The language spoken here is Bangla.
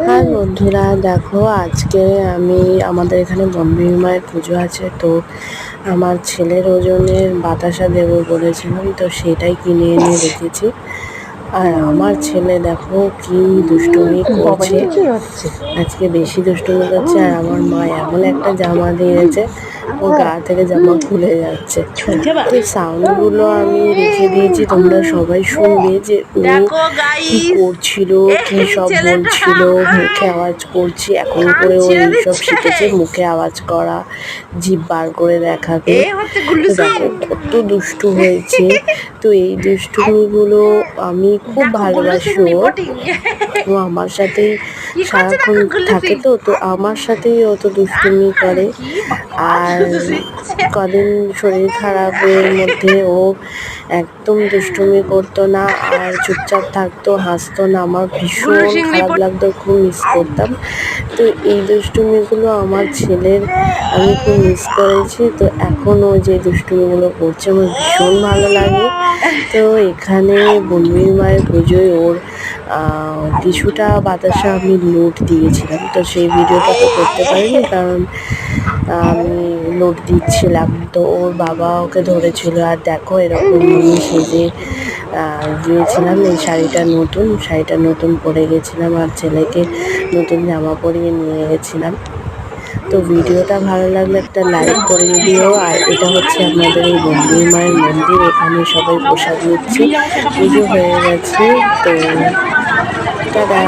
হ্যাঁ বন্ধুরা, দেখো আজকে আমাদের এখানে বনবিবি মায়ের পুজো আছে। তো আমার ছেলের ওজনের বাতাসা দেবো বলেছিলাম, তো সেটাই কিনে এনে রেখেছি। আর আমার ছেলে দেখো কি দুষ্টুমি করছে, আজকে বেশি দুষ্টুমি করছে। আর আমার মা এমন একটা জামা দিয়েছে, ও গা থেকে জামা খুলে যাচ্ছে। তো সাউন্ডগুলো আমি রেখে দিয়েছি, তোমরা সবাই শুনবে যে ও কি করছিল, কি সব বলছিল। মুখে আওয়াজ করছে, এখন করে ও এইসব শিখেছে, মুখে আওয়াজ করা, জিভ বার করে দেখাবে। তো দেখো কত দুষ্টু হয়েছে। তো এই দুষ্টুমিগুলো আমি খুব ভালোবাসি ওর। ও আমার সাথেই সারাক্ষণ থাকে, তো আমার সাথেই অত দুষ্টুমি করে। আর কদিন শরীর খারাপের মধ্যে ও একদম দুষ্টুমি করতো না, আর চুপচাপ থাকতো, হাসতো না। আমার ভীষণ খারাপ লাগতো, খুব মিস করতাম। তো এই দুষ্টুমিগুলো আমার ছেলের আমি খুব মিস করেছি। তো এখনও যে দুষ্টুমিগুলো করছে আমার ভীষণ ভালো লাগে। তো এখানে বনবিবি মায়ের পুজোয় ওর কিছুটা বাতাসা আমি নোট দিয়েছিলাম, তো সেই ভিডিওটা তো করতে পারিনি, কারণ আমি নোট দিচ্ছিলাম। তো ওর বাবা ওকে ধরেছিল। আর দেখো এরকম আমি সেজে গিয়েছিলাম। এই শাড়িটা নতুন পরে গেছিলাম, আর ছেলেকে নতুন জামা পরিয়ে নিয়ে গেছিলাম। তো ভিডিওটা ভালো লাগলে একটা লাইক করে দিও। আর এটা হচ্ছে আমাদের এই বনবিবি মায়ের মন্দির, এখানে সবাই প্রসাদ নিচ্ছে, পুজো হয়ে গেছে। তো টাটা।